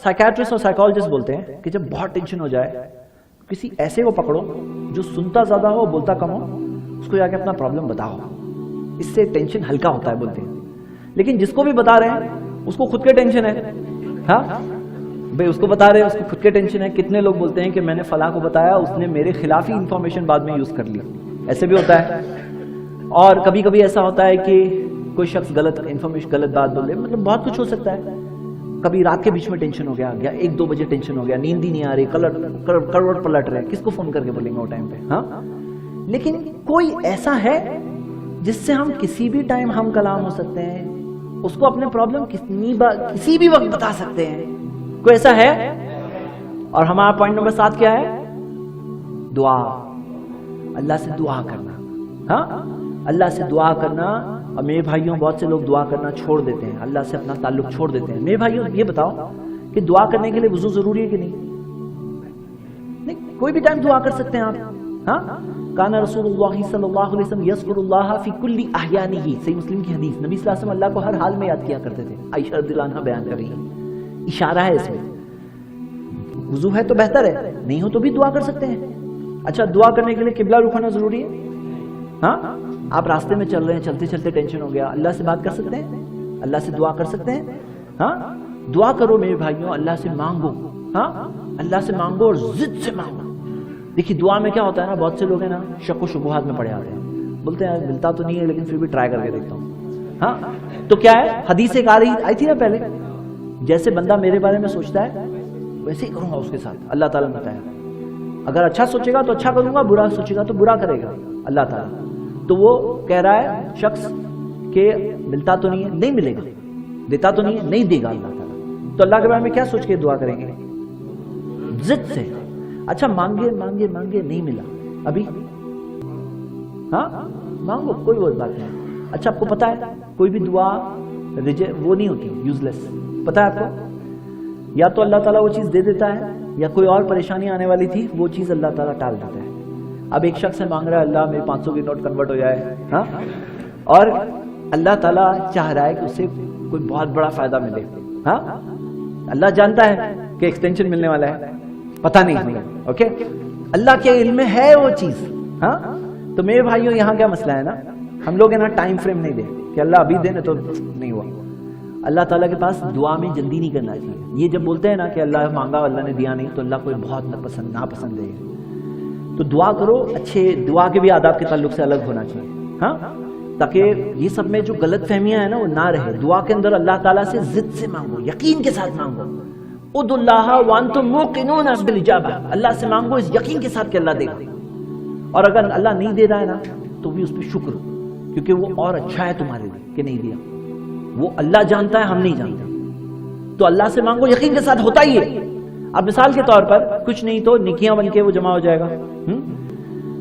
Psychiatrist और psychologist बोलते हैं कि जब बहुत टेंशन हो जाए, किसी ऐसे को पकड़ो जो सुनता ज्यादा हो बोलता कम हो, उसको जाके अपना प्रॉब्लम बताओ, इससे टेंशन हल्का होता है बोलते हैं। लेकिन जिसको भी बता रहे हैं उसको खुद के टेंशन है। हाँ भाई, उसको बता रहे हैं, उसको खुद के टेंशन है। कितने लोग बोलते हैं कि मैंने फला को बताया, उसने मेरे खिलाफ ही इंफॉर्मेशन बाद में यूज कर ली, ऐसे भी होता है। और कभी कभी ऐसा होता है कि कोई शख्स गलत इंफॉर्मेशन, गलत बात बोले, मतलब बहुत कुछ हो सकता है। कभी रात के बीच में टेंशन हो गया, 1-2 बजे टेंशन हो गया, नींद ही नहीं आ रही, करवट पलट रहे, किसको फोन करके बोलेंगे वो टाइम पे? हाँ, लेकिन कोई ऐसा है जिससे हम किसी भी टाइम हम कलाम हो सकते हैं, उसको अपने प्रॉब्लम किसी भी वक्त बता सकते हैं। कोई ऐसा है? और हमारा पॉइंट नंबर 7 क्या है? दुआ, अल्लाह से दुआ करना। हाँ, अल्लाह से दुआ करना। और मेरे भाइयों, बहुत से लोग दुआ करना छोड़ देते हैं, अल्लाह से अपना ताल्लुक छोड़ देते हैं। मेरे भाइयों, ये बताओ कि दुआ करने के लिए वुजू जरूरी है कि नहीं? नहीं, कोई भी टाइम दुआ कर सकते हैं आप। हाँ, काना रसूलुल्लाह सल्लल्लाहु अलैहि वसल्लम यज़कुरुल्लाह फी कुल्ली अहयानिही, सही मुस्लिम की हदीस। नबी सल्लल्लाहु अलैहि वसल्लम अल्लाह को हर हाल में याद किया करते थे। आयशा रज़ियल्लाहु अन्हा बयान कर रही है, इशारा है इसमें। वुजू है तो बेहतर है, नहीं हो तो भी दुआ कर सकते हैं। अच्छा, दुआ करने के लिए किबला रुख होना जरूरी है? हाँ, आप रास्ते में चल रहे हैं, चलते चलते टेंशन हो गया, अल्लाह से बात कर सकते हैं, अल्लाह से दुआ कर सकते हैं। हाँ, दुआ करो मेरे भाइयों, अल्लाह से मांगो। हाँ, अल्लाह से मांगो और जिद से मांगो। देखिए, दुआ में क्या होता है ना, बहुत से लोग हैं ना, शक व शुबहात में पड़े आते हैं, बोलते हैं मिलता तो नहीं है लेकिन फिर भी ट्राई करके देखता हूँ। हाँ, तो क्या है, हदीस एक आई थी ना पहले, जैसे बंदा मेरे बारे में सोचता है वैसे ही करूंगा उसके साथ, अल्लाह ताला ने बताया। अगर अच्छा सोचेगा तो अच्छा करूंगा, बुरा सोचेगा तो बुरा करेगा अल्लाह ताला। तो वो कह रहा है शख्स के मिलता तो नहीं है, नहीं मिलेगा, देता तो नहीं है, नहीं देगा अल्लाह ताला। तो अल्लाह के बारे में क्या सोच के दुआ करेंगे? जिद से। अच्छा, मांगे मांगे मांगे, नहीं मिला अभी, हाँ मांगो, कोई वो बात नहीं। अच्छा, आपको पता है कोई भी दुआ वो नहीं होती, यूजलेस, पता है आपको? या तो अल्लाह ताला वो चीज दे देता है, या कोई और परेशानी आने वाली थी वो चीज अल्लाह ताला टाल देता है। अब एक शख्स से मांग रहा है, अल्लाह मेरे 500 के नोट कन्वर्ट हो जाए, हाँ, और अल्लाह ताला चाह रहा है कि उसे कोई बहुत बड़ा फायदा मिले। हाँ, अल्लाह जानता है कि एक्सटेंशन मिलने वाला है, पता नहीं हमें, ओके, अल्लाह के इल्म में है वो चीज। हाँ, तो मेरे भाइयों, यहाँ क्या मसला है ना, हम लोग है ना टाइम फ्रेम नहीं दे कि अल्लाह अभी देने तो नहीं हुआ। अल्लाह ताला के पास दुआ में जल्दी नहीं करना चाहिए। ये जब बोलते हैं ना कि अल्लाह मांगा अल्लाह ने दिया नहीं, तो अल्लाह को बहुत नापसंद है। तो दुआ करो, अच्छे दुआ के भी आदाब के ताल्लुक से अलग होना चाहिए। हाँ, ताकि ये सब में जो गलत फहमियां है ना वो ना रहे। दुआ के अंदर अल्लाह ताला से जिद से मांगो, यकीन के साथ मांगो। उदुल्लाह व अंतुम मुकिनून बिल इजाबा, अल्लाह से मांगो इस यकीन के साथ कि अल्लाह देगा। और अगर अल्लाह नहीं दे रहा है ना, तो भी उस पर शुक्र, क्योंकि वो और अच्छा है तुम्हारे लिए कि नहीं दिया। वो अल्लाह जानता है, हम नहीं जानते। तो अल्लाह से मांगो, यकीन के साथ होता ही है। अब मिसाल के तौर पर कुछ नहीं तो निकियां बन के वो जमा हो जाएगा।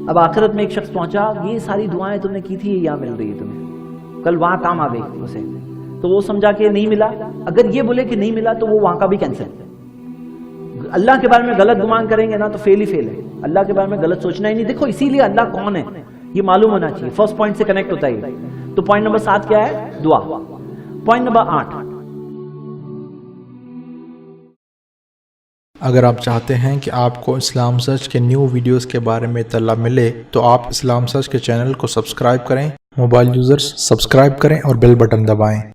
अब आखिरत में एक शख्स पहुंचा, ये सारी दुआएं तुमने की थी, यहाँ मिल रही है तुम्हें, कल वहां काम आ गई उसे, तो वो समझा कि नहीं मिला। अगर ये बोले कि नहीं मिला तो वो वहां का भी कैंसिल। अल्लाह के बारे में गलत गुमान करेंगे ना तो फेल ही फेल है। अल्लाह के बारे में गलत सोचना ही नहीं। देखो, इसीलिए अल्लाह कौन है ये मालूम होना चाहिए। फर्स्ट पॉइंट से कनेक्ट होता है। तो पॉइंट नंबर 7 क्या है? दुआ। पॉइंट नंबर 8, अगर आप चाहते हैं कि आपको इस्लाम सर्च के न्यू वीडियोस के बारे में इत्तला मिले तो आप इस्लाम सर्च के चैनल को सब्सक्राइब करें। मोबाइल यूज़र्स सब्सक्राइब करें और बेल बटन दबाएं।